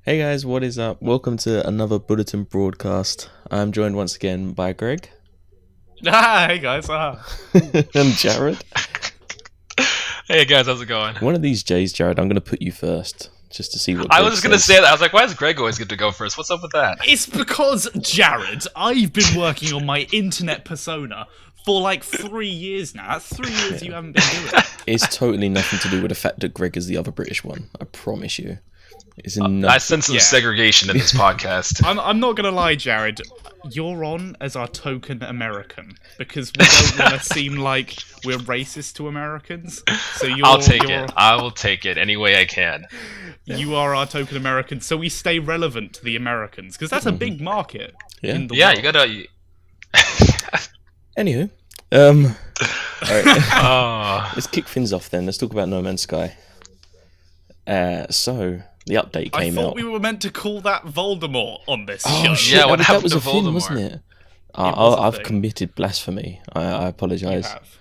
Hey guys, what is up? Welcome to another Bulletin broadcast. I'm joined once again by Greg Hey guys. and Jared. Hey guys, how's it going? One of these J's, Jared, I'm going to put you first just to see what I Greg was just gonna says. say that. I was like, why does Greg always get to go first? What's up with that? It's because, Jared, I've been working on my internet persona for like 3 years now. That's 3 years you haven't been doing it. It's totally nothing to do with the fact that Greg is the other British one. I promise you. It's I sense some Yeah. segregation in this podcast. I'm not gonna lie, Jared. You're on as our token American because we don't want to seem like we're racist to Americans. So I'll take it. I will take it any way I can. You are our token American, so we stay relevant to the Americans because that's a big market. Yeah. In the Yeah, world. you gotta. Anywho, alright. Oh, Let's kick things off then. Let's talk about No Man's Sky. So the update I came thought out. we were meant to call that Voldemort on this Oh show. shit! Yeah, what that happened was to a thing, Voldemort? wasn't it? was a I've thing. committed blasphemy. I You apologize. have.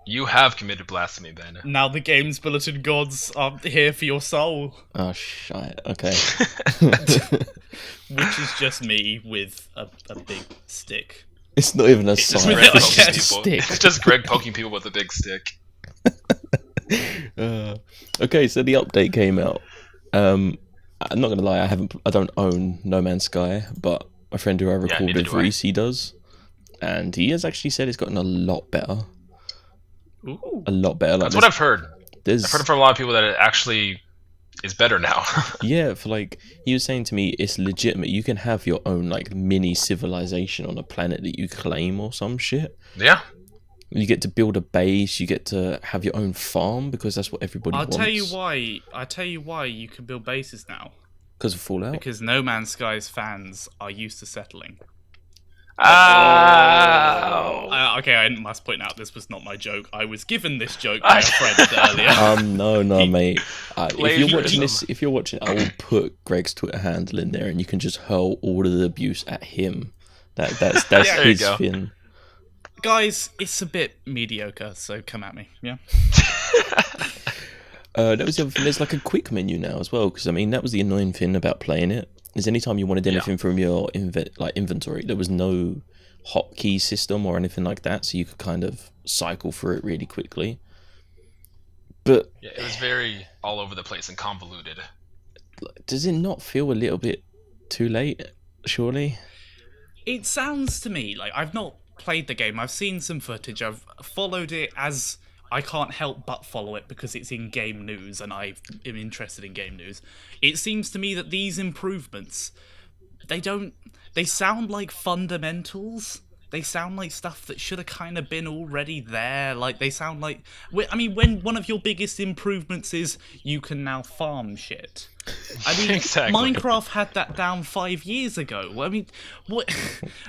you have committed blasphemy, Ben. Now the game's bulletin gods are here for your soul, Oh shit. Okay. which is just me with a big stick. It's not even a It's just sign. Greg It's poking just a people. stick. It's just Greg poking people with a big stick. Okay, so the update came out. I'm not gonna lie, I don't own No Man's Sky, but a friend who I record neither with, do I. Reese, he does, and he has actually said it's gotten a lot better. Ooh. A lot better. Like That's what I've heard. there's I've heard from a lot of people that it actually is better now. yeah, for like he was saying to me, it's legitimate. You can have your own like mini civilization on a planet that you claim or some shit. Yeah. You get to build a base. You get to have your own farm because that's what everybody I'll wants. tell you why. I tell you why you can build bases now. Because of Fallout. Because No Man's Sky's fans are used to settling. Oh. Okay, I must point out this was not my joke. I was given this joke by a friend earlier. No, mate. If you're watching Plagiarism. this, I will put Greg's Twitter handle in there, and you can just hurl all of the abuse at him. That's Yeah, there you his go. thing. Guys, it's a bit mediocre, so come at me. Yeah. That was the other thing. There's like a quick menu now as well, because I mean that was the annoying thing about playing it. Is anytime you wanted anything from your inventory, there was no hotkey system or anything like that, so you could kind of cycle through it really quickly. But Yeah, it was very all over the place and convoluted. does it not feel a little bit too late? Surely. It sounds to me like I've not played the game. I've seen some footage. I've followed it as I can't help but follow it because it's in game news and I am interested in game news. It seems to me that these improvements, they sound like fundamentals. They sound like stuff that should have kind of been already there. Like they sound like, I mean, when one of your biggest improvements is you can now farm shit. I mean, Exactly. Minecraft had that down 5 years ago. I mean, what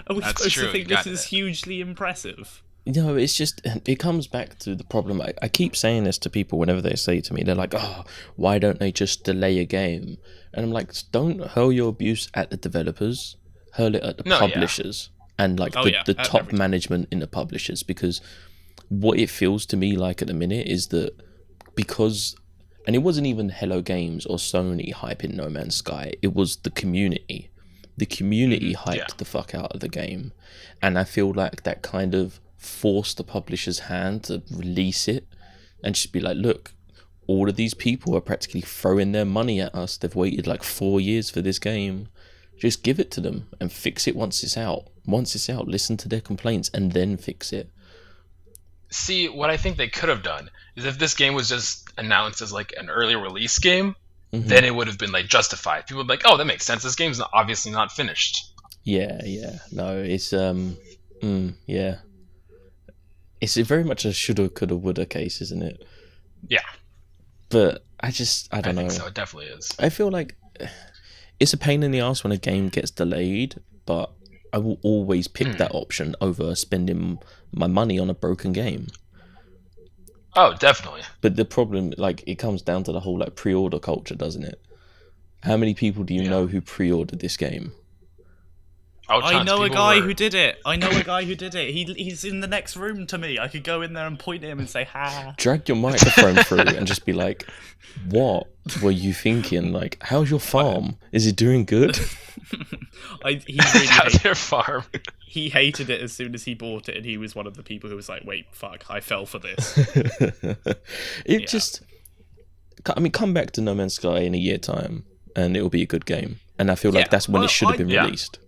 are we That's supposed true, to think you this got is that. hugely impressive? No, it's just, it comes back to the problem. I keep saying this to people whenever they say to me, they're like, oh, why don't they just delay a game? And I'm like, don't hurl your abuse at the developers, hurl it at the No, yeah. publishers and like Oh, the, yeah, the top everything. management in the publishers, because what it feels to me like at the minute is that because, and it wasn't even Hello Games or Sony hyping No Man's Sky, it was the community. The community hyped yeah. the fuck out of the game. And I feel like that kind of forced the publisher's hand to release it and just be like, look, all of these people are practically throwing their money at us. They've waited like 4 years for this game. Just give it to them and fix it once it's out. Once it's out, listen to their complaints and then fix it. See, what I think they could have done is if this game was just announced as like an early release game, then it would have been like justified. People would be like, "Oh, that makes sense. This game's obviously not finished." Yeah. No, it's yeah. It's very much a shoulda, coulda, woulda case, isn't it? Yeah, But I don't know. think so. It definitely is. I feel like it's a pain in the ass when a game gets delayed, but I will always pick that option over spending my money on a broken game. Oh, definitely. But the problem, like, it comes down to the whole like pre-order culture, doesn't it? How many people do you know who pre-ordered this game? Oh, I tons. know a People guy were- who did it. I know a guy who did it. He's in the next room to me. I could go in there and point at him and say, ha. Drag your microphone through and just be like, what were you thinking? Like, how's your farm? Is it doing good? He really How's your farm? he hated it as soon as he bought it, and he was one of the people who was like, wait, fuck, I fell for this. It just, I mean, come back to No Man's Sky in a year time and it'll be a good game. And I feel like Yeah. that's when Well, it should have been yeah. released.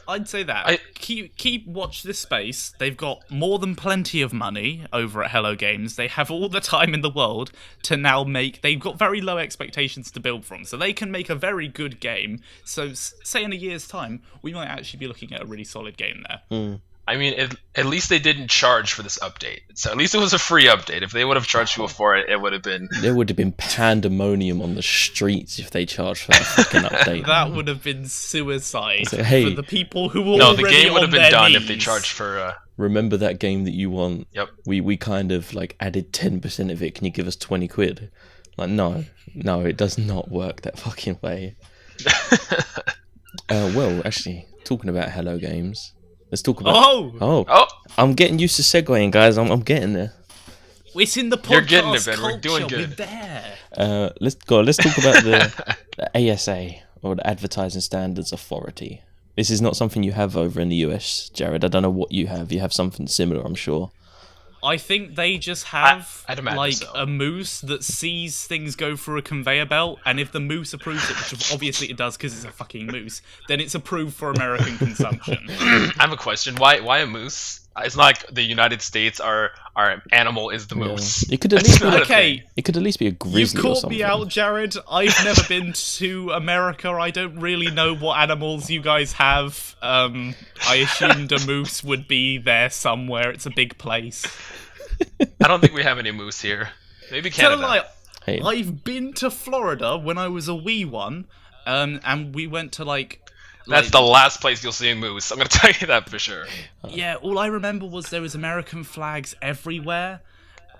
I'd say that. Keep watch this space. They've got more than plenty of money over at Hello Games. They have all the time in the world to now make. They've got very low expectations to build from, so they can make a very good game. So, say in a year's time, we might actually be looking at a really solid game there. I mean, at least they didn't charge for this update. So at least it was a free update. If they would have charged people for it, it would have been... There would have been pandemonium on the streets if they charged for that fucking update. That would have been suicide So, hey- for the people who were No, already the game would on have been their done knees. if they charged for... Remember that game that you want? Yep. We kind of like added 10% of it. Can you give us 20 quid? Like, no, it does not work that fucking way. Well, actually, talking about Hello Games, let's talk about... Oh, I'm getting used to segueing, guys. I'm getting there. it's in the podcast You're getting it, Ben. culture. We're doing good. We're there. Let's talk about the ASA, or the Advertising Standards Authority. This is not something you have over in the US, Jared. I don't know what you have. You have something similar, I'm sure. I think they just have I'd imagine like so. a moose that sees things go through a conveyor belt, and if the moose approves it, which obviously it does because it's a fucking moose, then it's approved for American consumption. I have a question. Why a moose? It's not like the United States, our animal is the moose. It could at That's least be not a Okay, thing. It could at least be a you've grizzly or caught something. me out, Jared. I've never been to America. I don't really know what animals you guys have. I assumed a moose would be there somewhere. It's a big place. I don't think we have any moose here. Maybe Tell a Canada. lie, Hey, I've been to Florida when I was a wee one, and we went to That's the last place you'll see a moose. I'm going to tell you that for sure. Yeah, all I remember was there was American flags everywhere,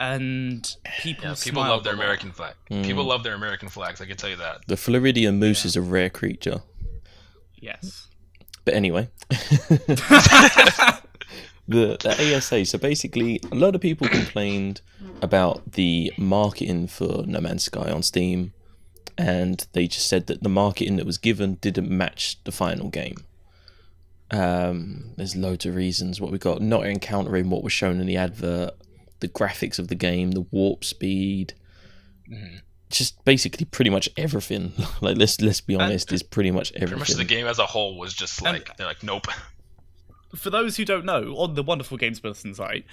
and people People smiled love their a lot. American flag. People love their American flags, I can tell you that. the Floridian moose is a rare creature. Yes. But anyway, the ASA. So basically, a lot of people complained about the marketing for No Man's Sky on Steam, and they just said that the marketing that was given didn't match the final game. There's loads of reasons. What we got, not encountering what was shown in the advert, the graphics of the game, the warp speed, just basically pretty much everything. Like let's be honest, is pretty much everything. Pretty much the game as a whole was just like, they're like, nope. For those who don't know, on the Wonderful Games Bulletin site,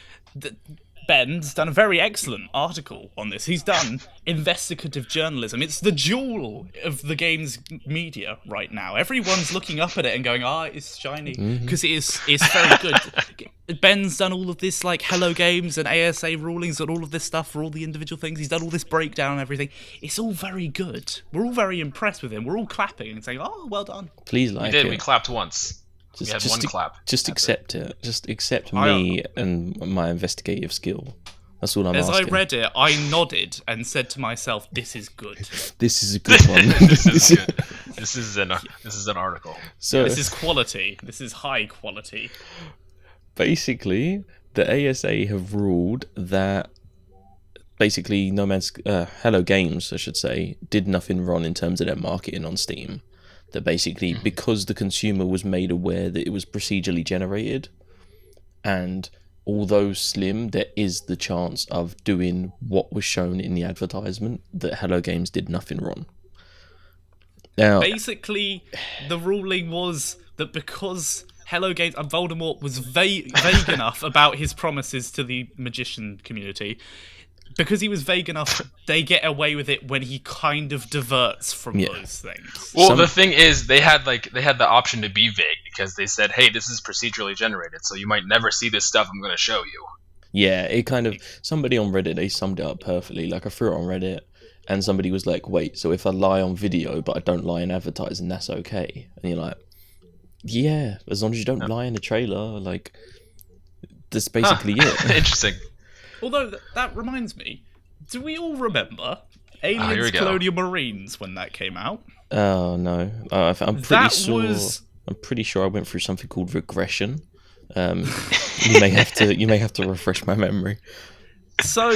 Ben's done a very excellent article on this. He's done investigative journalism. It's the jewel of the game's media right now. Everyone's looking up at it and going, it's shiny. Because it's very good. Ben's done all of this, like, Hello Games and ASA rulings and all of this stuff for all the individual things. He's done all this breakdown and everything. It's all very good. We're all very impressed with him. We're all clapping and saying, well done. Please We like did. it. We clapped once. We had one clap. Just That's accept it. Just accept me and my investigative skill. That's all I'm As asking. I read it, I nodded and said to myself, this is good. This is a good one. This is good. This is an article. So This is quality. This is high quality. basically, the ASA have ruled that basically No Man's Hello Games, I should say, did nothing wrong in terms of their marketing on Steam. That basically, because the consumer was made aware that it was procedurally generated, and although slim, there is the chance of doing what was shown in the advertisement, that Hello Games did nothing wrong. Now, Basically, the ruling was that because Hello Games and Voldemort was vague enough about his promises to the magician community, because he was vague enough, they get away with it when he kind of diverts from those things. Well, the thing is, they had the option to be vague because they said, "Hey, this is procedurally generated, so you might never see this stuff I'm going to show you." yeah, it kind of, somebody on Reddit, they summed it up perfectly. Like, I threw it on Reddit, and somebody was like, wait, so if I lie on video, but I don't lie in advertising, that's okay? And you're like, yeah, as long as you don't lie in a trailer, like, that's basically it. Interesting. Although, that reminds me, do we all remember here we Aliens go. Colonial Marines when that came out? Oh, no. I'm pretty That sure... was I'm pretty sure I went through something called regression. You may have to refresh my memory. So,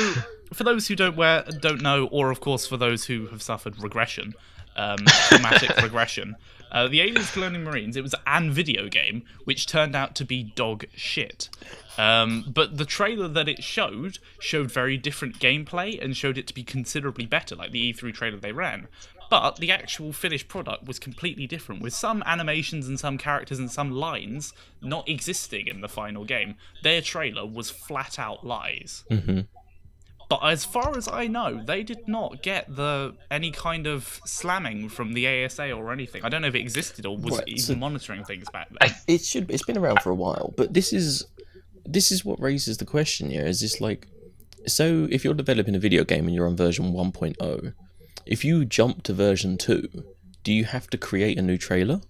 for those who don't know, or of course for those who have suffered regression, traumatic regression, the Aliens Colonial Marines, it was an video game which turned out to be dog shit. But the trailer that it showed very different gameplay and showed it to be considerably better, like the E3 trailer they ran. But the actual finished product was completely different, with some animations and some characters and some lines not existing in the final game. Their trailer was flat out lies. Mm-hmm. But as far as I know, they did not get any kind of slamming from the ASA or anything. I don't know if it existed or was even monitoring things back then. It's been around for a while, but this is what raises the question here. Is this like, so if you're developing a video game and you're on version 1.0, if you jump to version 2, do you have to create a new trailer?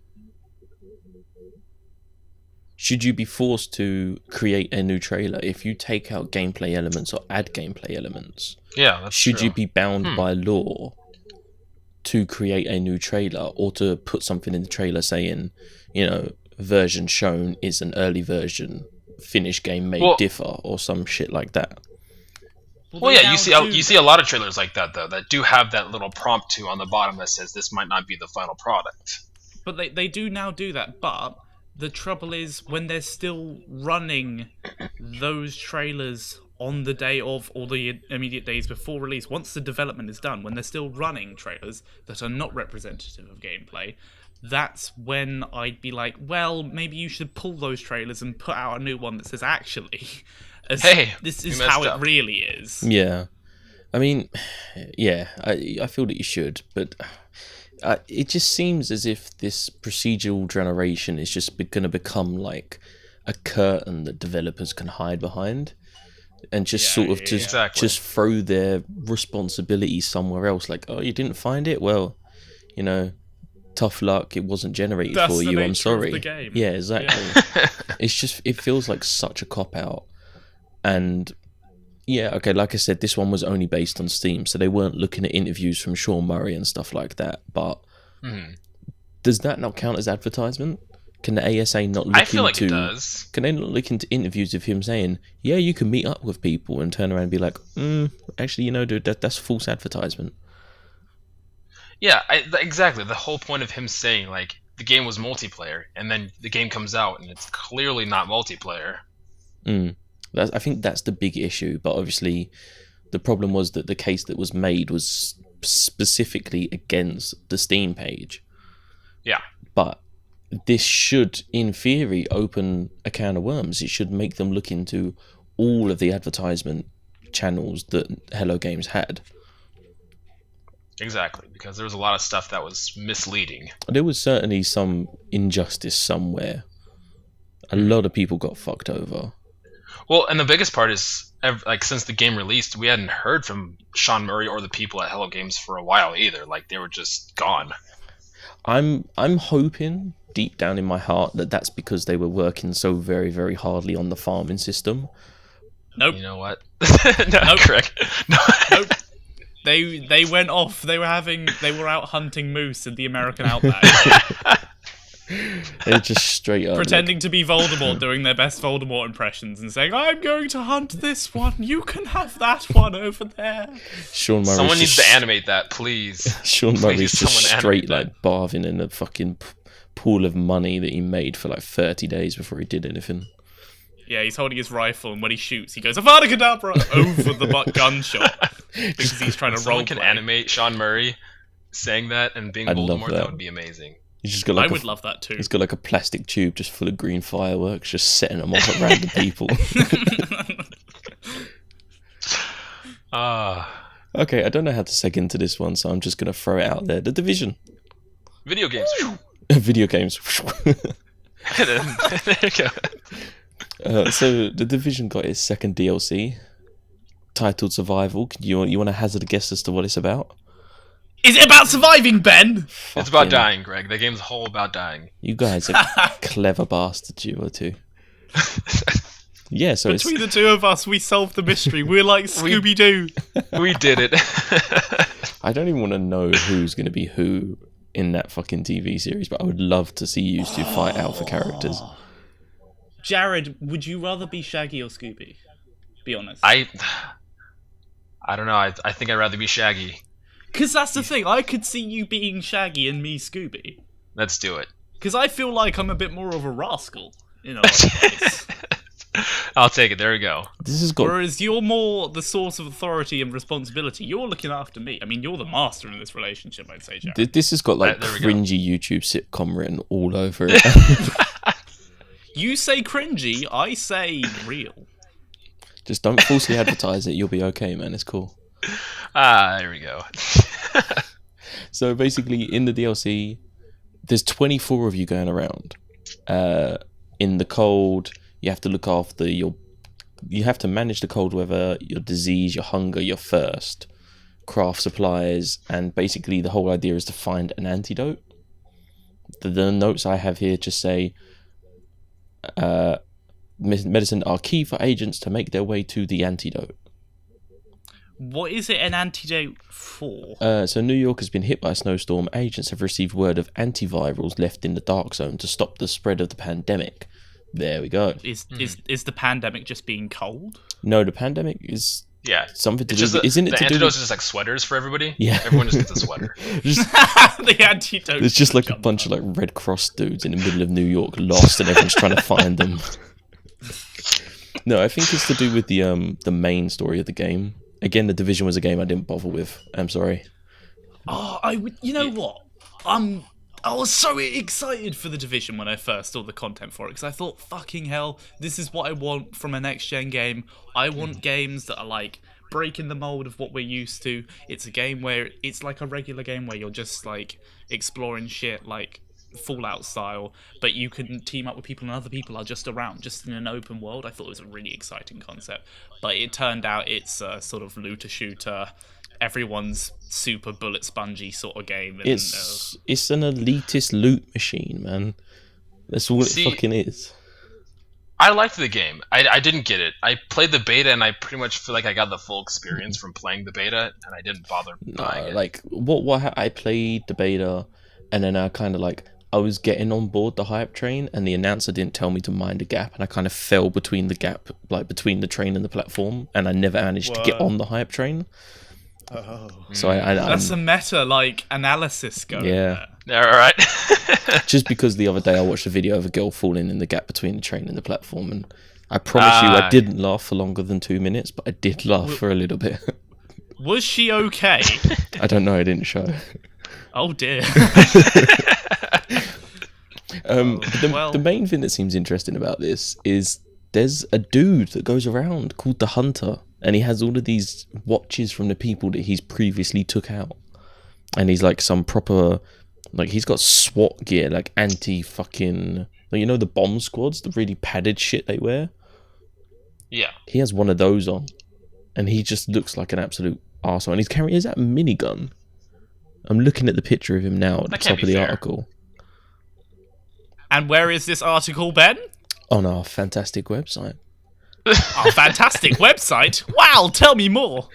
Should you be forced to create a new trailer if you take out gameplay elements or add gameplay elements? Yeah, that's Should true. you be bound by law to create a new trailer, or to put something in the trailer saying, version shown is an early version, finished game may differ, or some shit like that? Well, yeah, you see a lot of trailers like that though, that do have that little prompt to on the bottom that says this might not be the final product. But they do now do that, but the trouble is when they're still running those trailers on the day of or the immediate days before release, once the development is done, when they're still running trailers that are not representative of gameplay, that's when I'd be like, well, maybe you should pull those trailers and put out a new one that says, actually, this is how it really is. Yeah. I mean, yeah, I feel that you should, but it just seems as if this procedural generation is just going to become like a curtain that developers can hide behind, and just just throw their responsibility somewhere else. Like, oh, you didn't find it? Well, tough luck. It wasn't generated for you. I'm sorry. Of the game. Yeah, exactly. Yeah. It feels like such a cop out. And yeah, okay, like I said, this one was only based on Steam, so they weren't looking at interviews from Sean Murray and stuff like that. But does that not count as advertisement? Can the ASA not look I feel like it does. Can they not look into interviews of him saying, yeah, you can meet up with people, and turn around and be like, actually, dude, that's false advertisement. Yeah, exactly. The whole point of him saying, like, the game was multiplayer, and then the game comes out, and it's clearly not multiplayer. I think that's the big issue, but obviously the problem was that the case that was made was specifically against the Steam page. Yeah. But this should, in theory, open a can of worms. It should make them look into all of the advertisement channels that Hello Games had. Exactly, because there was a lot of stuff that was misleading. There was certainly some injustice somewhere. A lot of people got fucked over. Well, and the biggest part is, like, since the game released, we hadn't heard from Sean Murray or the people at Hello Games for a while either. Like, they were just gone. I'm hoping deep down in my heart that that's because they were working so very, very hardly on the farming system. Nope. You know what? Nope. Correct. Nope. They went off. They were out hunting moose in the American outback. They're just straight up pretending to be Voldemort, doing their best Voldemort impressions and saying, I'm going to hunt this one, you can have that one over there. Sean Murray's Someone needs to animate that, please. Sean Murray's just straight like bathing in a fucking pool of money that he made for like 30 days before he did anything. Yeah, he's holding his rifle, and when he shoots, he goes, Avada Kedavra, over the gunshot. Because he's trying to roll. Someone can animate Sean Murray saying that and being Voldemort, that would be amazing. He's just got like I would love that too. He's got like a plastic tube just full of green fireworks, just setting them off at random people. Okay, I don't know how to seg into this one, so I'm just going to throw it out there. The Division. Video games. Video games. There you go. So The Division got its second DLC, titled Survival. You want to hazard a guess as to what it's about? Is it about surviving, Ben? It's about dying, Greg. The game's whole about dying. You guys are clever bastards, you are too. Yeah, so between the two of us, we solved the mystery. We're like Scooby-Doo. We did it. I don't even want to know who's going to be who in that fucking TV series, but I would love to see you two fight alpha characters. Jared, would you rather be Shaggy or Scooby? Be honest. I don't know. I think I'd rather be Shaggy. Because that's the thing. I could see you being Shaggy and me Scooby. Let's do it. Because I feel like I'm a bit more of a rascal in a lot of ways. I'll take it. There we go. This has got. Whereas you're more the source of authority and responsibility. You're looking after me. I mean, you're the master in this relationship, I'd say, Jared. This has got like There we go. cringy YouTube sitcom written all over it. You say cringy, I say real. Just don't falsely advertise it. You'll be okay, man. It's cool. There we go. So basically, in the DLC, there's 24 of you going around. In the cold, you have to look after your. You have to manage the cold weather, your disease, your hunger, your thirst, craft supplies, and basically the whole idea is to find an antidote. The notes I have here just say, medicine are key for agents to make their way to the antidote. What is it an antidote for? So New York has been hit by a snowstorm. Agents have received word of antivirals left in the dark zone to stop the spread of the pandemic. There we go. Is the pandemic just being cold? No, the pandemic is Yeah. something to It's just do. Isn't it the to do? antidotes With, are just like sweaters for everybody. Yeah. Everyone just gets a sweater. just, The antidote. there's just like a bunch of like Red Cross dudes in the middle of New York, lost, and everyone's trying to find them. No, I think it's to do with the main story of the game. Again, The Division was a game I didn't bother with. I'm sorry. Oh, you know what? I was so excited for The Division when I first saw the content for it, because I thought, fucking hell, this is what I want from a next-gen game. I want games that are, like, breaking the mold of what we're used to. It's a game where it's like a regular game where you're just, like, exploring shit, like, Fallout style, but you can team up with people and other people are just around, just in an open world. I thought it was a really exciting concept, but it turned out it's a sort of looter shooter, everyone's super bullet spongy sort of game. And, It's an elitist loot machine, man. That's all it fucking is. I liked the game. I didn't get it. I played the beta, and I pretty much feel like I got the full experience from playing the beta, and I didn't bother buying it. Like I played the beta, and then I kind of like I was getting on board the hype train, and the announcer didn't tell me to mind a gap, and I kind of fell between the gap, like between the train and the platform, and I never managed to get on the hype train. oh, So I that's a meta like analysis going. Yeah. Yeah, all right. Just because the other day I watched a video of a girl falling in the gap between the train and the platform, and I promise you I didn't laugh for longer than 2 minutes, but I did laugh for a little bit. Was she okay? I don't know, I didn't show. Oh dear. The main thing that seems interesting about this is there's a dude that goes around called the Hunter, and he has all of these watches from the people that he's previously took out, and he's like some proper, like he's got SWAT gear, like anti-fucking, like, you know, the bomb squads, the really padded shit they wear. Yeah. He has one of those on, and he just looks like an absolute arsehole, and he's carrying, is that a minigun? I'm looking at the picture of him now at the top of the article. And where is this article, Ben? On our fantastic website. Our fantastic website. Wow, tell me more.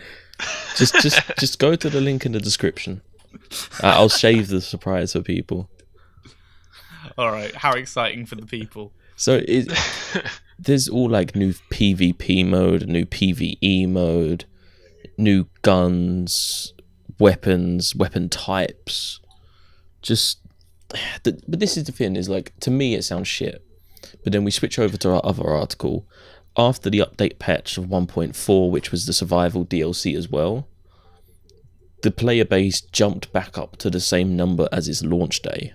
Just go to the link in the description. I'll save the surprise for people. All right, how exciting for the people. So there's all like new PvP mode, new PvE mode, new guns, weapons, weapon types. But this is the thing, is like, to me it sounds shit. But then we switch over to our other article. After the update patch of 1.4, which was the survival DLC as well, the player base jumped back up to the same number as its launch day.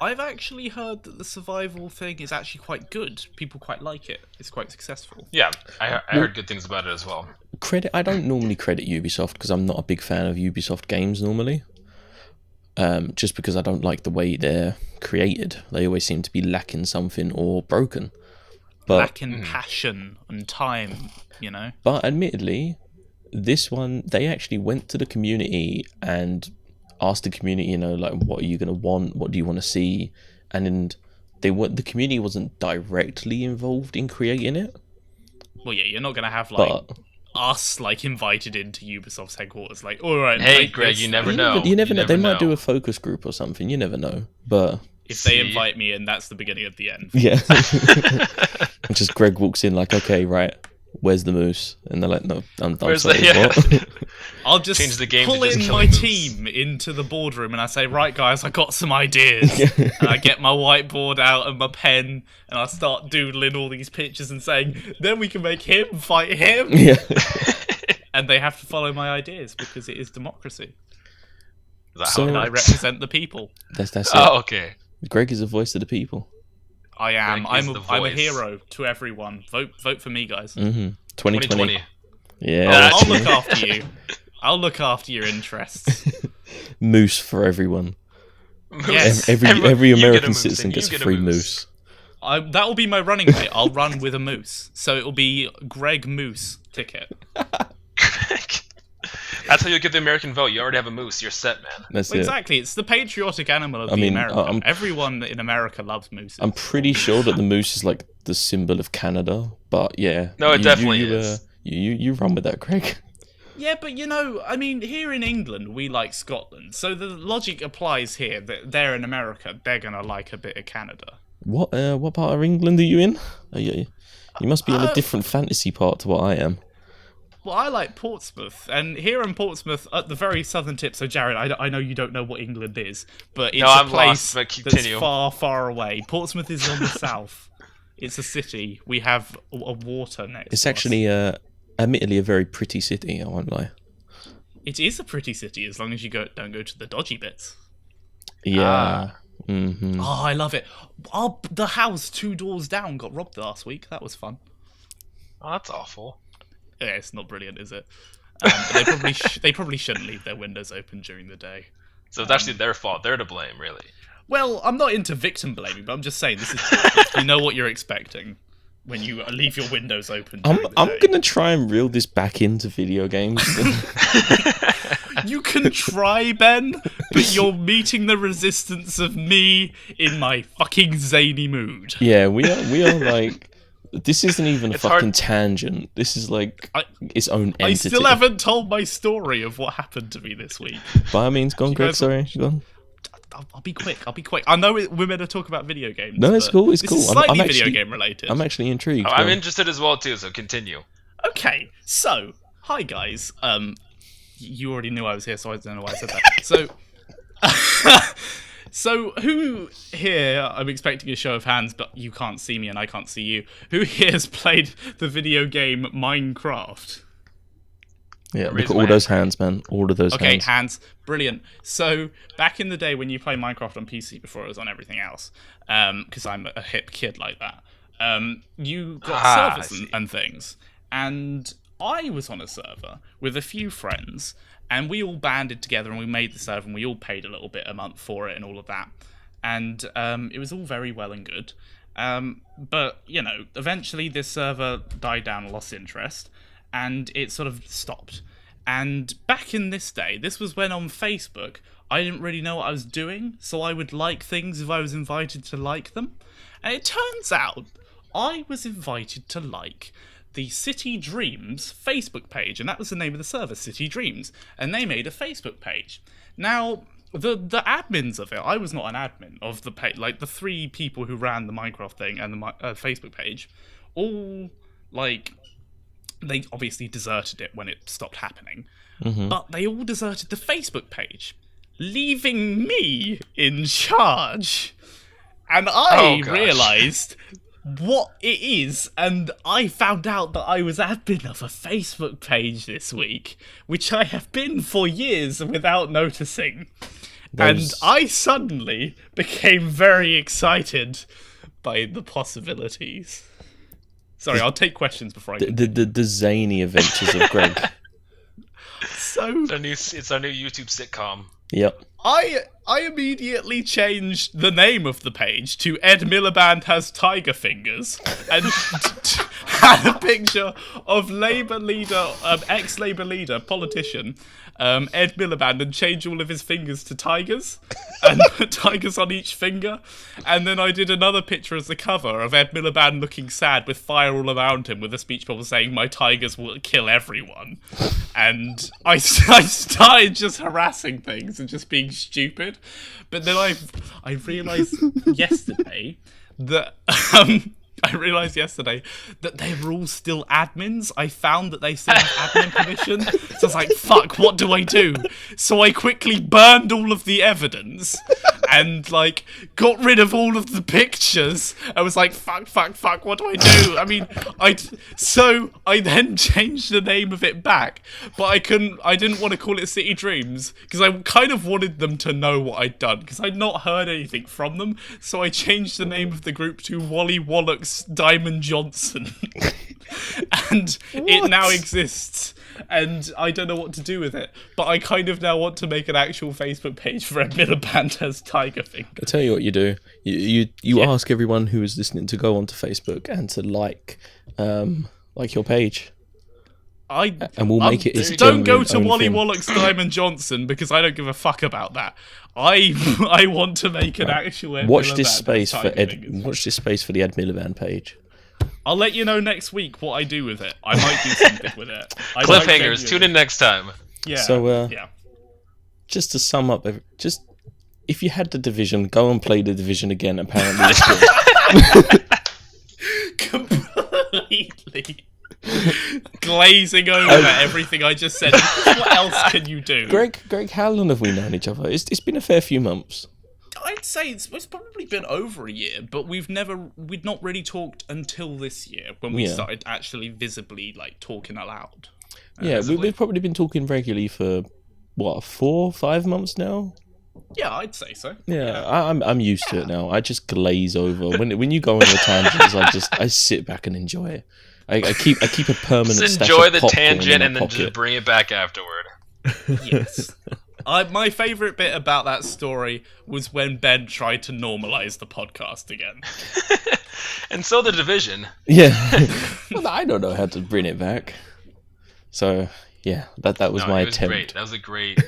I've actually heard that the survival thing is actually quite good. People quite like it. It's quite successful. Yeah, I heard good things about it as well. I don't normally credit Ubisoft because I'm not a big fan of Ubisoft games normally. Just because I don't like the way they're created. They always seem to be lacking something or broken. Lacking passion and time, you know? But admittedly, this one, they actually went to the community and asked the community, you know, like, what are you going to want? What do you want to see? And the community wasn't directly involved in creating it. Well, yeah, you're not going to have, like, But us like invited into Ubisoft's headquarters. Like, all right, Hey, make Greg, this. you never know. You never know. They might do a focus group or something. You never know. But If they invite me in, that's the beginning of the end. yeah, just Greg walks in like, okay, right. Where's the moose? And they're like, no, I'm Where's sorry, the- what? I'll just Change the game to pull just in killing my moose. team into the boardroom and I say, right, guys, I got some ideas. And I get my whiteboard out and my pen and I start doodling all these pictures and saying, then we can make him fight him. Yeah. And they have to follow my ideas because it is democracy. Is that So- how it And I works? represent the people. That's it. Oh, okay. Greg is the voice of the people. I am. Greg is I'm the a voice. hero to everyone. Vote for me, guys. 2020. 2020. Yeah. that's I'll true. look after you. I'll look after your interests. Moose for everyone. Yes. Every Everyone- you get a American moose citizen and you gets a get a free moose. moose. That will be my running mate. I'll run with a moose. So it will be Greg Moose ticket. That's how you get the American vote. You already have a moose. You're set, man. That's Well, it. exactly. It's the patriotic animal of I the mean, American. Everyone in America loves mooses. I'm pretty sure that the moose is like the symbol of Canada, but yeah. No, it definitely is. You run with that, Greg. Yeah, but you know, I mean, here in England, we like Scotland. So the logic applies here that they're in America. They're going to like a bit of Canada. What part of England are you in? You must be in a different fantasy part to what I am. Well, I like Portsmouth, and here in Portsmouth, at the very southern tip. So, Jared, I know you don't know what England is, but it's I'm a place lost, but that's continue. far, far away. Portsmouth is on the south. It's a city. We have a water next. It's to us. actually, admittedly, a very pretty city. I won't lie. It is a pretty city as long as you don't go to the dodgy bits. Yeah. Mm-hmm. Oh, I love it. Oh, the house 2 doors down got robbed last week. That was fun. Oh, that's awful. Yeah, it's not brilliant, is it? But they probably shouldn't leave their windows open during the day. So it's actually their fault. They're to blame, really. Well, I'm not into victim blaming, but I'm just saying this is you know what you're expecting when you leave your windows open. During the I'm day. gonna try and reel this back into video games. You can try, Ben, but you're meeting the resistance of me in my fucking zany mood. Yeah, we are like. This isn't even a It's fucking hard- tangent. This is like its own entity. I still haven't told my story of what happened to me this week. By all means, go on, Greg. guys- Sorry, go on. I'll be quick. I know we're meant to talk about video games. No, it's but cool. It's this cool. is slightly I'm video actually- game related. I'm actually intrigued. I'm Go on. interested as well, too, so continue. Okay, so hi guys. You already knew I was here, so I don't know why I said that. So, so who here? I'm expecting a show of hands, but you can't see me and I can't see you. Who here has played the video game Minecraft? Yeah, Raise look at my all those hand. hands, man. All of those Okay, hands. hands, brilliant. So back in the day when you played Minecraft on PC before it was on everything else, because I'm a hip kid like that, you got I servers see. and things, and I was on a server with a few friends, and we all banded together and we made the server and we all paid a little bit a month for it and all of that, and it was all very well and good. But you know, eventually this server died down and lost interest, and it sort of stopped. And back in this day, this was when on Facebook, I didn't really know what I was doing, so I would like things if I was invited to like them. And it turns out I was invited to like the City Dreams Facebook page, and that was the name of the server, City Dreams, and they made a Facebook page. Now, the admins of it, I was not an admin of the page, like the 3 people who ran the Minecraft thing and the Facebook page, all, like, they obviously deserted it when it stopped happening, but they all deserted the Facebook page, leaving me in charge. And I Oh, gosh. realised what it is, and I found out that I was admin of a Facebook page this week, which I have been for years without noticing. And Those- I suddenly became very excited by the possibilities. Sorry, I'll take questions before I The zany adventures of Greg. So It's our new YouTube sitcom. Yep. I immediately changed the name of the page to Ed Miliband has tiger fingers and had a picture of Labour leader, ex-Labour leader, politician, Ed Miliband, and changed all of his fingers to tigers and put tigers on each finger. And then I did another picture as the cover of Ed Miliband looking sad with fire all around him with a speech bubble saying, "My tigers will kill everyone." And I started just harassing things and just being stupid. But then I realised yesterday that they were all still admins. I found that they still have admin permission. So I was like, fuck, what do I do? So I quickly burned all of the evidence and like got rid of all of the pictures. I was like, fuck, what do I do? I mean, I then changed the name of it back, but I didn't want to call it City Dreams because I kind of wanted them to know what I'd done because I'd not heard anything from them. So I changed the name of the group to Wally Wallach's Diamond Johnson. And it now exists. And I don't know what to do with it, but I kind of now want to make an actual Facebook page for Ed Miliband as Tiger Fingers. I'll tell you what you do. You ask everyone who is listening to go onto Facebook and to like your page. And we'll make it its don't go to own Wally thing. Wallach's Diamond Johnson because I don't give a fuck about that. I want to make an actual Ed Watch Miliband this as space for Tiger Ed. Fingers. Watch this space for the Ed Miliband page. I'll let you know next week what I do with it. I might do something with it. Cliffhangers. Tune in next time. Yeah. So, yeah. Just to sum up, if you had the Division, go and play the Division again. Apparently, it's good. Completely glazing over everything I just said. What else can you do? Greg, how long have we known each other? It's been a fair few months. I'd say it's probably been over a year, but we'd not really talked until this year when we started actually visibly like talking aloud. We've probably been talking regularly for what 4 or 5 months now. Yeah, I'd say so. Yeah. I'm used to it now. I just glaze over when you go on your tangents. I sit back and enjoy it. I keep a permanent. Just stash enjoy of the popcorn in tangent my and then pocket. just bring it back afterward. Yes. My favourite bit about that story was when Ben tried to normalise the podcast again. And so the Division. Yeah. Well, I don't know how to bring it back. So yeah, that was my attempt. Great. That was a great.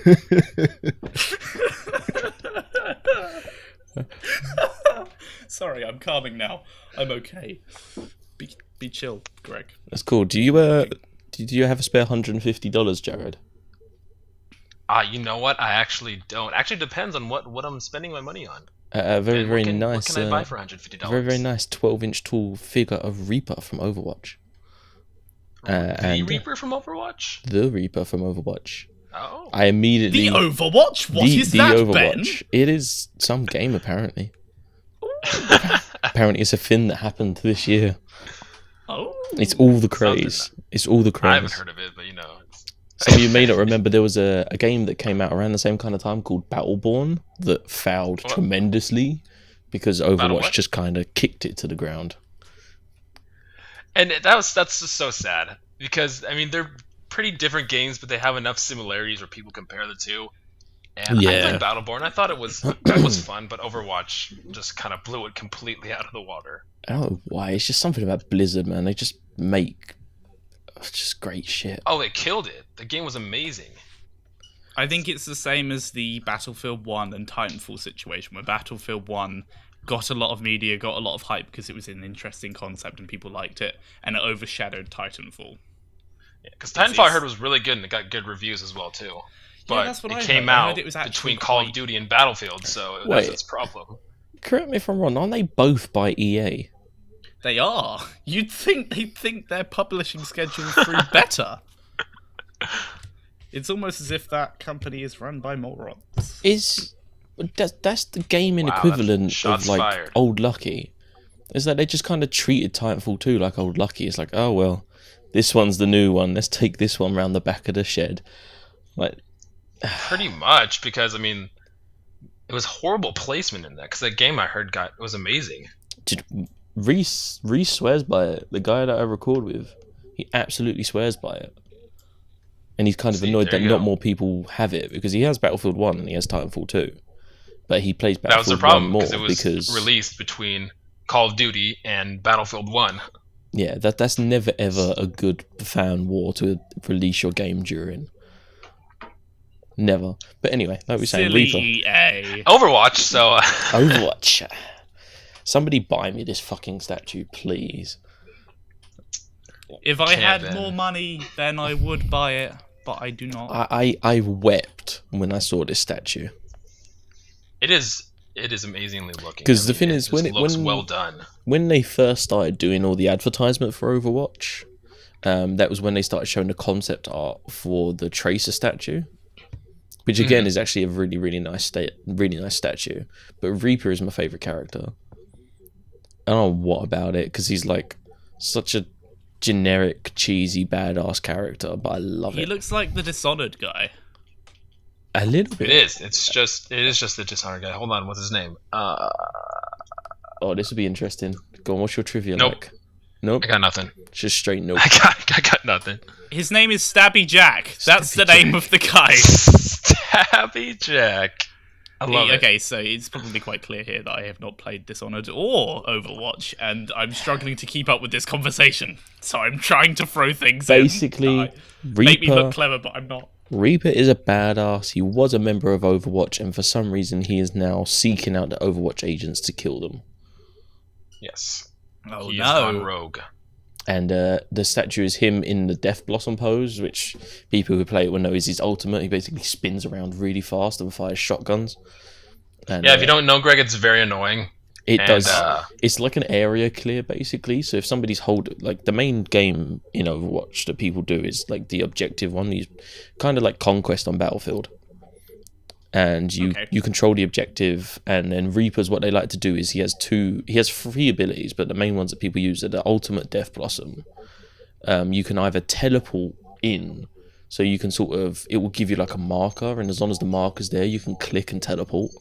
Sorry, I'm calming now. I'm okay. Be chill, Greg. That's cool. Do you have a spare $150, Jared? You know what? I actually don't. Actually, depends on what I'm spending my money on. Very nice. What can I buy for $150? Very nice 12-inch tall figure of Reaper from Overwatch. The Reaper from Overwatch? The Reaper from Overwatch. Oh. I immediately... The Overwatch? What is that, Overwatch. Ben? It is some game, apparently. Apparently it's a thing that happened this year. Oh. It's all the craze. It's all the craze. I haven't heard of it, but you know. Some of you may not remember there was a game that came out around the same kind of time called Battleborn that failed tremendously because Overwatch just kind of kicked it to the ground. And that's just so sad because I mean they're pretty different games, but they have enough similarities where people compare the two. And I played Battleborn. I thought it was fun, but Overwatch just kind of blew it completely out of the water. I don't know why. It's just something about Blizzard, man. They just make just great shit. Oh, they killed it. The game was amazing. I think it's the same as the Battlefield 1 and Titanfall situation, where Battlefield 1 got a lot of media, got a lot of hype because it was an interesting concept and people liked it, and it overshadowed Titanfall. Because Titanfall I heard was really good and it got good reviews as well too. But that's what it I came heard. I out heard it was actually between Call of Duty and Battlefield, so that's its problem. Correct me if I'm wrong, aren't they both by EA? They are. You'd think they'd think their publishing schedule through better. It's almost as if that company is run by morons. That's the gaming equivalent of like fired. Old Lucky. Is that they just kind of treated Titanfall 2 like Old Lucky. It's like, oh well, this one's the new one. Let's take this one round the back of the shed. Like, pretty much, because I mean, it was horrible placement in that. Because that game I heard was amazing. Reese swears by it. The guy that I record with, he absolutely swears by it. And he's kind of See, annoyed there that you not go. more people have it, because he has Battlefield 1 and he has Titanfall 2. But he plays That was the Battlefield 1 problem more because it was released between Call of Duty and Battlefield 1. Yeah, that's never ever a good fan war to release your game during. Never. But anyway, like we were saying, Silly Reaper. EA. Overwatch, so Overwatch. Somebody buy me this fucking statue, please. If I had Kevin. more money, then I would buy it, but I do not. I wept when I saw this statue. it is amazingly looking. 'Cause the thing is, it when just it- looks when- well done. When they first started doing all the advertisement for Overwatch, that was when they started showing the concept art for the Tracer statue, which again is actually a really nice statue. But Reaper is my favorite character. I don't know what about it, because he's like such a generic, cheesy, badass character, but I love He it. looks like the Dishonored guy. A little It bit. is. It is just the Dishonored guy. Hold on, what's his name? Oh, this would be interesting. Go on, what's your trivia Nope. like? Nope. I got nothing. Just straight nope. I got nothing. His name is Stabby Jack. That's the name of the guy. Stabby Jack. I love it. Okay, so it's probably quite clear here that I have not played Dishonored or Overwatch, and I'm struggling to keep up with this conversation. So I'm trying to throw things Basically, in. Make me look Reaper, clever, but I'm not. Reaper is a badass. He was a member of Overwatch, and for some reason, he is now seeking out the Overwatch agents to kill them. Yes. Oh He is gone no. rogue. And the statue is him in the Death Blossom pose, which people who play it will know is his ultimate. He basically spins around really fast and fires shotguns. And, Yeah, if you don't know, Greg, it's very annoying. it and, does. It's like an area clear, basically. So if somebody's like the main game in Overwatch that people do is like the objective one. These kind of like Conquest on Battlefield. And you control the objective, and then Reaper's what they like to do is he has 3 abilities, but the main ones that people use are the ultimate Death Blossom. You can either teleport in, so you can it will give you like a marker, and as long as the marker's there, you can click and teleport.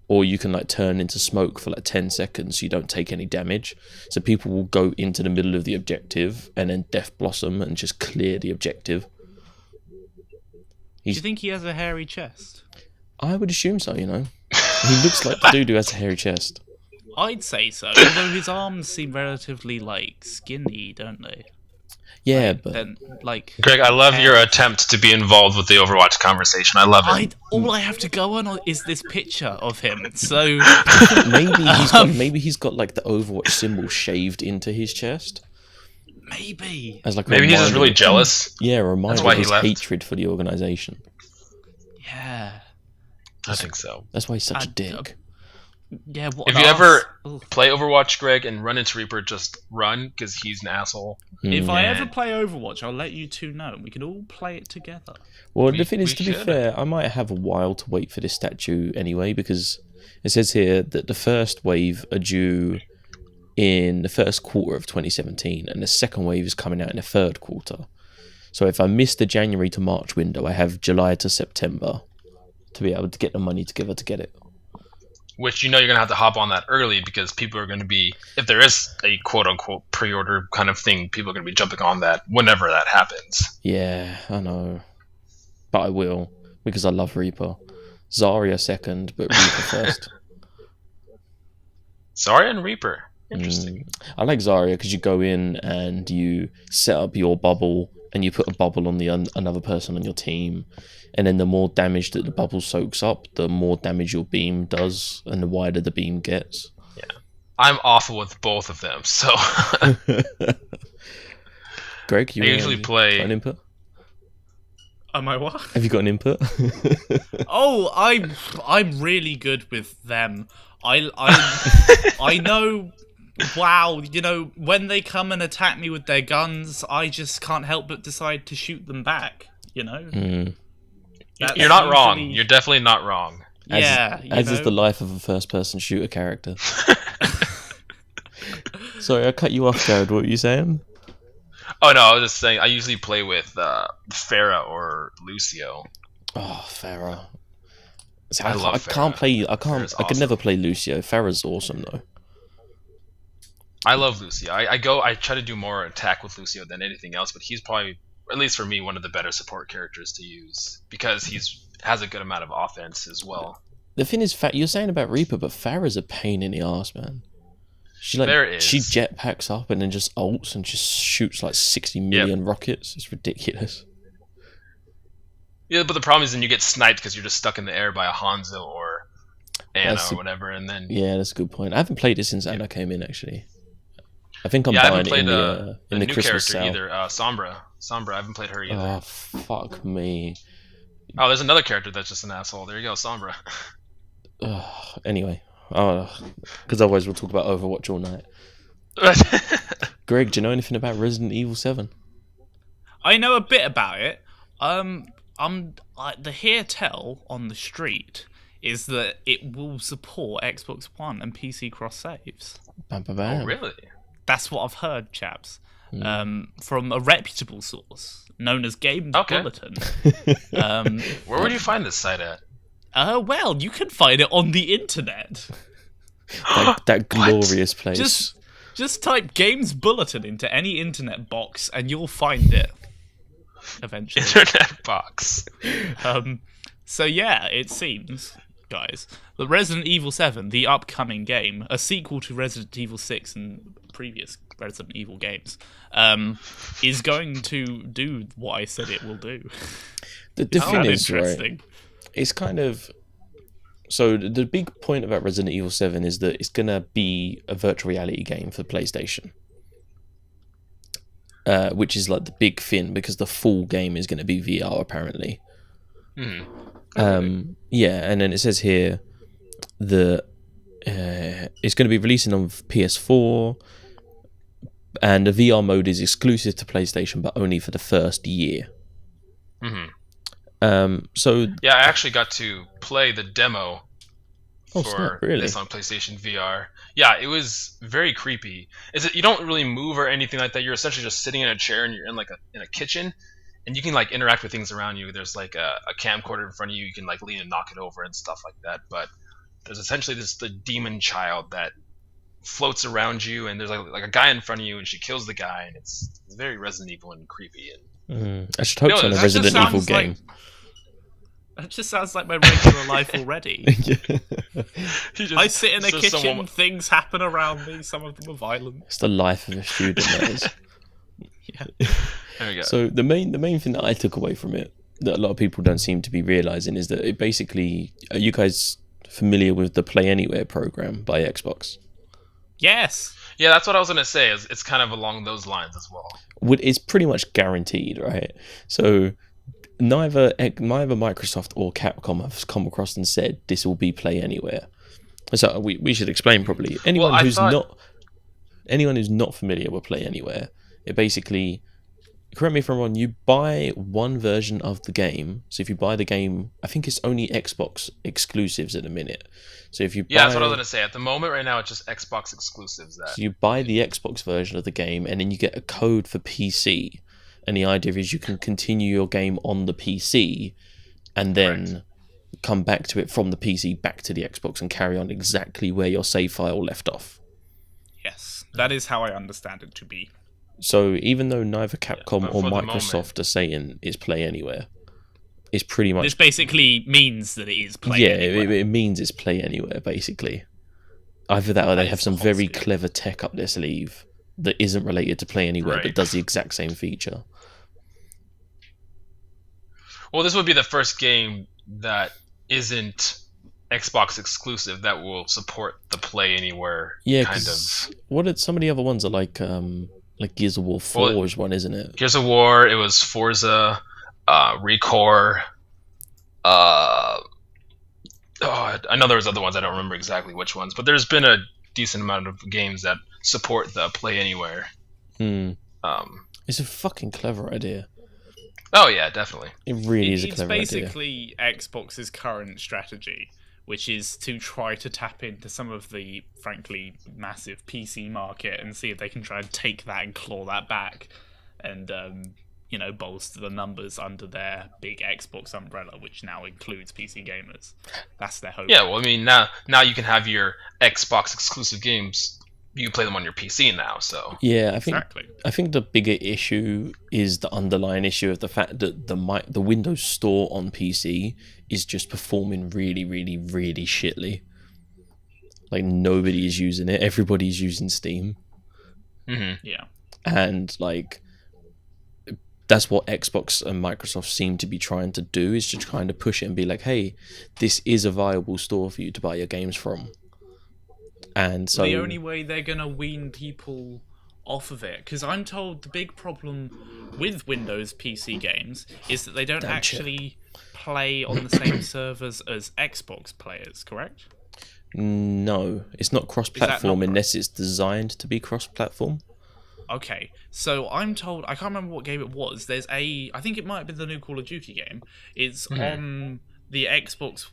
Or you can like turn into smoke for like 10 seconds so you don't take any damage. So people will go into the middle of the objective and then Death Blossom and just clear the objective. Do you think he has a hairy chest? I would assume so, He looks like the dude who has a hairy chest. I'd say so, although his arms seem relatively, like, skinny, don't they? Yeah, but Then, like... Greg, I love your attempt to be involved with the Overwatch conversation. I love it. All I have to go on is this picture of him, so... maybe he's got like the Overwatch symbol shaved into his chest. Maybe. As like a Maybe he's just reminder- really jealous. Yeah, a reminder why of he his left. hatred for the organization. Yeah. I think so. That's why he's such a I- dick. Yeah, what If an you arse. ever Ugh. play Overwatch, Greg, and run into Reaper, just run, because he's an asshole. If I Yeah. ever play Overwatch, I'll let you two know. We can all play it together. Well, We- the thing is, we to be should. fair, I might have a while to wait for this statue anyway, because it says here that the first wave are due in the first quarter of 2017, and the second wave is coming out in the third quarter. So if I miss the January to March window, I have July to September to be able to get the money together to get it. Which you're going to have to hop on that early, because people are going to be, if there is a quote-unquote pre-order kind of thing, people are going to be jumping on that whenever that happens. Yeah, I know. But I will, because I love Reaper. Zarya second, but Reaper first. Zarya and Reaper. Interesting. I like Zarya because you go in and you set up your bubble, and you put a bubble on the another person on your team, and then the more damage that the bubble soaks up, the more damage your beam does, and the wider the beam gets. I'm awful with both of them, so Greg, you I usually play- got an input? Am I what? Have you got an input? Oh, I'm really good with them. I know. Wow, when they come and attack me with their guns, I just can't help but decide to shoot them back. That's you're not wrong. usually- You're definitely not wrong. As is the life of a first-person shooter character. Sorry, I cut you off, Jared. What were you saying? Oh no, I was just saying I usually play with Pharah or Lucio. Oh, Farah. See, I love I can't Farah. play. Farah's I could awesome. never play Lucio. Farah's awesome though. I love Lucio. I try to do more attack with Lucio than anything else, but he's probably at least for me, one of the better support characters to use because has a good amount of offense as well. The thing is, you're saying about Reaper, but Pharah's a pain in the ass, man. She jetpacks up and then just ults and just shoots like 60 million rockets. It's ridiculous. Yeah, but the problem is then you get sniped because you're just stuck in the air by a Hanzo or Anna or whatever, and then that's a good point. I haven't played it since Anna came in, actually. I think I'm I buying haven't played it in the new Christmas character sale. either. Sombra, I haven't played her either. Oh, fuck me. Oh, there's another character that's just an asshole. There you go, Sombra. Anyway, because otherwise we'll talk about Overwatch all night. Greg, do you know anything about Resident Evil 7? I know a bit about it. The hear tell on the street is that it will support Xbox One and PC cross saves. Bam, bam, bam. Oh, really? That's what I've heard, chaps. From a reputable source known as Game Bulletin. Where would you find this site at? Well, you can find it on the internet. that glorious place. Just type Games Bulletin into any internet box and you'll find it. Eventually. Internet box. So yeah, it seems, guys, that Resident Evil 7, the upcoming game, a sequel to Resident Evil 6 and previous Resident Evil games, is going to do what I said it will do. The thing is, right, it's kind of... So the big point about Resident Evil 7 is that it's going to be a virtual reality game for PlayStation. Which is like the big thing, because the full game is going to be VR, apparently. Yeah, and then it says here that it's going to be releasing on PS4, and the VR mode is exclusive to PlayStation, but only for the first year. So yeah, I actually got to play the demo for really? this on PlayStation VR. Yeah, it was very creepy. You don't really move or anything like that. You're essentially just sitting in a chair and you're in like in a kitchen, and you can like interact with things around you. There's like a camcorder in front of you. You can like lean and knock it over and stuff like that. But there's essentially the demon child that floats around you, and there's like a guy in front of you, and she kills the guy, and it's very Resident Evil and creepy. And I should hope so in a Resident Evil game. That just sounds like my regular life already. I sit in a kitchen, things happen around me, some of them are violent. It's the life of a student, that is. Yeah. There we go. So the main thing that I took away from it, that a lot of people don't seem to be realising, is that it basically... Are you guys familiar with the Play Anywhere program by Xbox? Yes. Yeah, that's what I was going to say. It's kind of along those lines as well. It's pretty much guaranteed, right? So... Neither Microsoft or Capcom have come across and said this will be Play Anywhere. So we should explain properly. Anyone who's not familiar with Play Anywhere, it basically, correct me if I'm wrong, you buy one version of the game. So if you buy the game, I think it's only Xbox exclusives at the minute. So if you that's what I was going to say. At the moment, right now, it's just Xbox exclusives. So you buy the Xbox version of the game, and then you get a code for PC. And the idea is you can continue your game on the PC and then come back to it from the PC back to the Xbox and carry on exactly where your save file left off. Yes, that is how I understand it to be. So even though neither Capcom or Microsoft are saying it's Play Anywhere, it's pretty much... This basically means that it is Play Anywhere. Yeah, it means it's Play Anywhere, basically. Either that or they have some very clever tech up their sleeve that isn't related to Play Anywhere but does the exact same feature. Well, this would be the first game that isn't Xbox exclusive that will support the Play Anywhere kind of. What did some of the other ones are like Gears of War 4 is one, isn't it? Gears of War, it was Forza, Recore. I know there was other ones. I don't remember exactly which ones, but there's been a decent amount of games that support the Play Anywhere. It's a fucking clever idea. Oh yeah, definitely. It really is a clever idea. It's basically Xbox's current strategy, which is to try to tap into some of the, frankly, massive PC market and see if they can try and take that and claw that back, and bolster the numbers under their big Xbox umbrella, which now includes PC gamers. That's their hope. Yeah, well, I mean, now you can have your Xbox exclusive games you can play them on your PC now. So Yeah, Exactly. I think the bigger issue is the underlying issue of the fact that the Windows Store on PC is just performing really, really, really shitly. Like nobody is using it. Everybody's using Steam. Yeah. And like that's what Xbox and Microsoft seem to be trying to do, is just kind of push it and be like, hey, this is a viable store for you to buy your games from. And so the only way they're gonna wean people off of it, because I'm told the big problem with Windows PC games is that they don't actually play on the same servers as Xbox players, correct? No, it's not cross-platform unless it's designed to be cross-platform. Okay, so I'm told, I can't remember what game it was. There's I think it might have been the new Call of Duty game. It's on the Xbox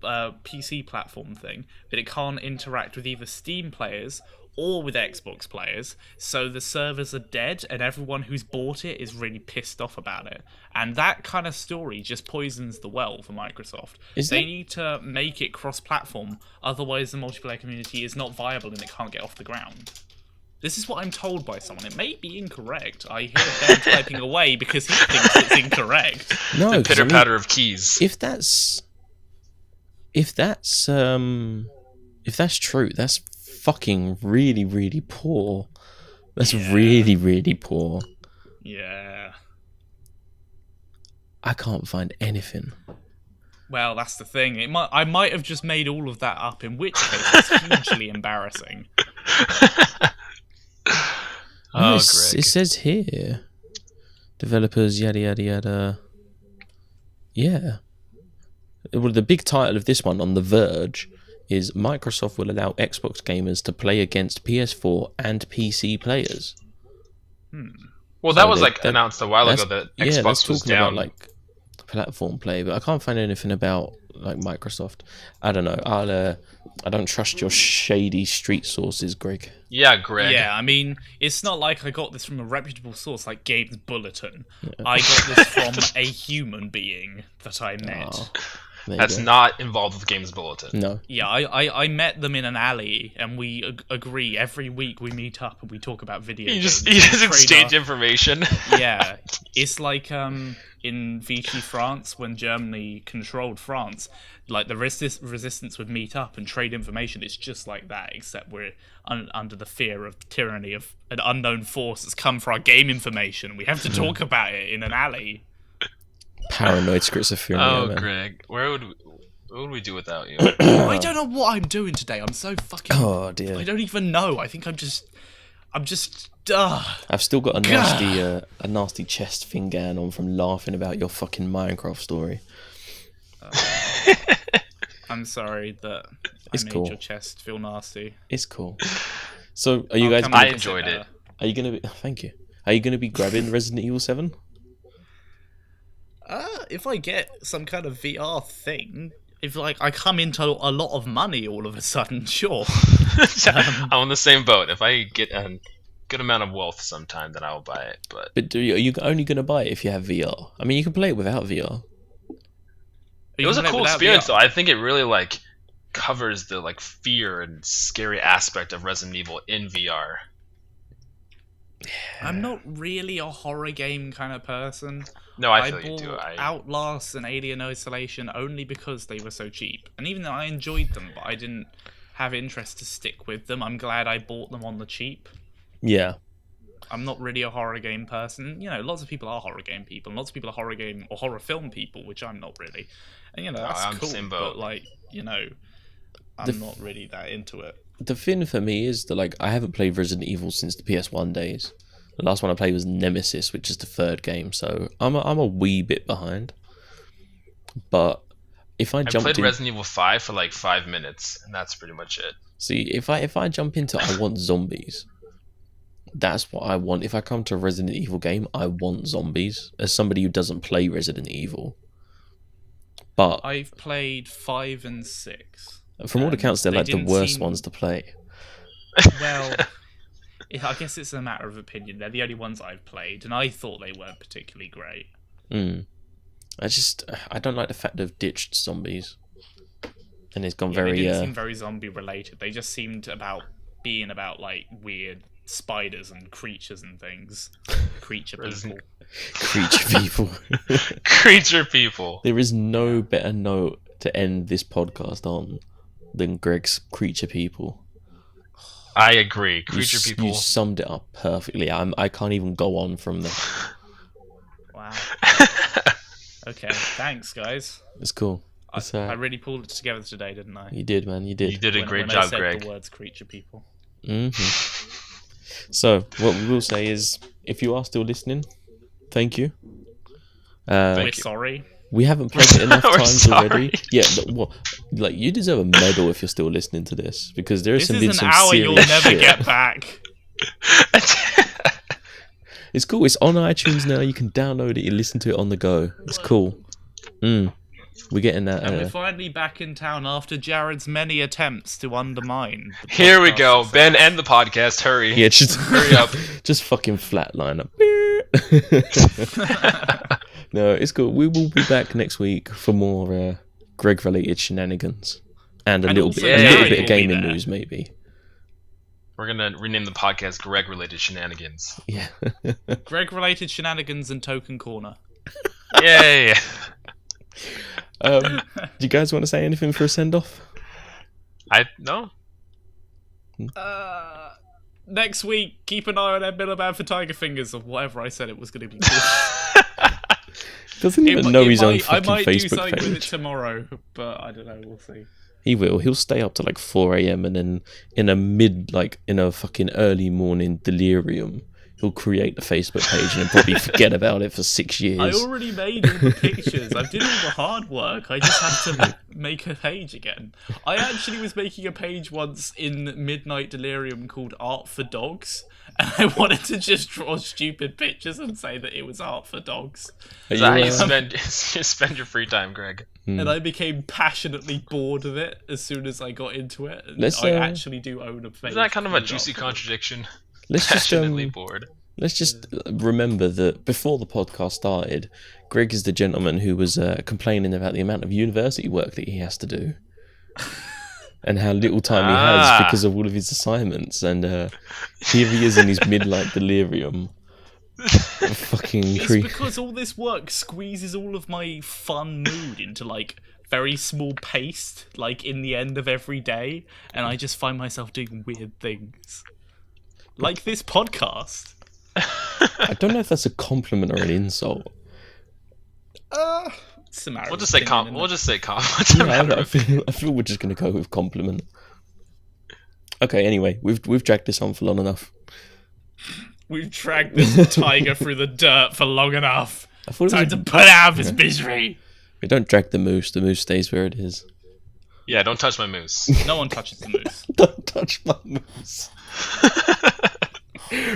PC platform thing, but it can't interact with either Steam players or with Xbox players, so the servers are dead and everyone who's bought it is really pissed off about it. And that kind of story just poisons the well for Microsoft. They need to make it cross-platform, otherwise the multiplayer community is not viable and it can't get off the ground. This is what I'm told by someone. It may be incorrect. I hear Ben typing away because he thinks it's incorrect. No, the pitter-patter of keys. If that's true, that's fucking really, really poor. That's really, really poor. Yeah. I can't find anything. Well, that's the thing. I might have just made all of that up, in which case it's hugely embarrassing. No, it says here, developers, yada yada yada. Yeah. Well, the big title of this one on The Verge is Microsoft will allow Xbox gamers to play against PS4 and PC players. Well, that was announced a while ago that Xbox was down. About like platform play, but I can't find anything about like Microsoft. I don't know. I don't trust your shady street sources, Greg. Yeah, Greg. Yeah, I mean, it's not like I got this from a reputable source like Gabe's Bulletin. Yeah. I got this from a human being that I met. That's not involved with Games Bulletin. No. Yeah, I met them in an alley, and we agree every week we meet up and we talk about video games. You just exchange information. Yeah, it's like in Vichy France, when Germany controlled France, like the resistance would meet up and trade information. It's just like that, except we're under the fear of tyranny of an unknown force that's come for our game information. We have to talk about it in an alley. Paranoid schizophrenia. Oh, man. Greg, what would we do without you? I don't know what I'm doing today. I'm so fucking. Oh dear. I don't even know. I think I'm just. I've still got a nasty chest thing going on from laughing about your fucking Minecraft story. I'm sorry that I made your chest feel nasty. It's cool. So, are you guys? I enjoyed it. Are you gonna be? Thank you. Are you gonna be grabbing Resident Evil 7? If I get some kind of VR thing, if like I come into a lot of money all of a sudden, sure. I'm on the same boat. If I get a good amount of wealth sometime, then I'll buy it. But are you only going to buy it if you have VR? I mean, you can play it without VR. It was a cool experience, though. I think it really like covers the like fear and scary aspect of Resident Evil in VR. I'm not really a horror game kind of person. No, I feel you do. Outlast and Alien Isolation only because they were so cheap. And even though I enjoyed them, but I didn't have interest to stick with them, I'm glad I bought them on the cheap. Yeah. I'm not really a horror game person. You know, lots of people are horror game people, and lots of people are horror game or horror film people, which I'm not really. And, you know, that's cool, but, like, you know, I'm not really that into it. The thing for me is that, like, I haven't played Resident Evil since the PS1 days. The last one I played was Nemesis, which is the third game, so I'm a wee bit behind. But if I played Resident Evil 5 for like 5 minutes, and that's pretty much it. See, if I jump into I want zombies, that's what I want. If I come to a Resident Evil game, I want zombies. As somebody who doesn't play Resident Evil, but I've played 5 and 6. From all accounts, they're like the worst ones to play. Well, I guess it's a matter of opinion. They're the only ones I've played, and I thought they weren't particularly great. I don't like the fact they've ditched zombies, and it's gone They didn't seem very zombie related. They just seemed about being about like weird spiders and creatures and things. Creature people. Creature people. Creature people. There is no better note to end this podcast on than Greg's creature people. I agree. Creature people. You summed it up perfectly. I can't even go on from there. Wow. Okay, thanks, guys. It's cool. I really pulled it together today, didn't I? You did, man. You did. You did a great when job, I said Greg. The words creature people. So, what we will say is, if you are still listening, thank you. We're sorry. We haven't played it enough We're times sorry. already. Yeah, like you deserve a medal if you're still listening to this, because there's This been is some an hour serious you'll never shit. get back. It's cool. It's on iTunes now. You can download it. You listen to it on the go. It's cool. We're getting that. And we're finally back in town after Jared's many attempts to undermine. The Here we podcast go. success. Ben, end the podcast. Hurry. Yeah, just Hurry up. just fucking flatline up. No, it's cool. We will be back next week for more Greg-related shenanigans and a And little also bit, Jared of will be gaming there. news, maybe. We're gonna rename the podcast Greg-related shenanigans. Yeah. Greg-related shenanigans and Token Corner. Yay! Do you guys want to say anything for a send-off? No. Next week, keep an eye on Ed Miliband for Tiger Fingers or whatever I said it was going to be called. Doesn't even know his own I fucking might do Facebook something with it page. tomorrow, but I don't know. We'll see. He will. He'll stay up to like 4 a.m. and then in a fucking early morning delirium, he'll create the Facebook page and then probably forget about it for 6 years. I already made all the pictures. I did all the hard work. I just have to make a page again. I actually was making a page once in Midnight Delirium called Art for Dogs, and I wanted to just draw stupid pictures and say that it was art for dogs. Are Is that how you, you spend your free time, Greg? And I became passionately bored of it as soon as I got into it. And Let's, I actually do own a page. Isn't that kind of a called juicy Art for Dogs. contradiction? let's just Passionately bored. let's just remember that before the podcast started, Greg is the gentleman who was complaining about the amount of university work that he has to do. And how little time he has because of all of his assignments, and here he is in his midnight delirium. Fucking It's creep. because all this work squeezes all of my fun mood into like very small paste, like in the end of every day, and I just find myself doing weird things, like this podcast. I don't know if that's a compliment or an insult. We'll just say com. What's the Yeah, matter? I feel we're just gonna go with compliment. Okay. Anyway, we've dragged this on for long enough. We've dragged this tiger through the dirt for long enough. I thought it Time was to put it out of his misery. we don't drag the moose. The moose stays where it is. Yeah, don't touch my moose. No one touches the moose. Don't touch my moose.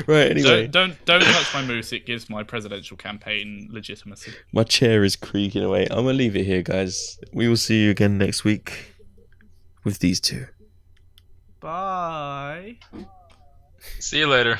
Right. Anyway, Don't touch my moose. It gives my presidential campaign legitimacy. my chair is creaking away. I'm gonna leave it here, guys. We will see you again next week with these two. Bye. See you later.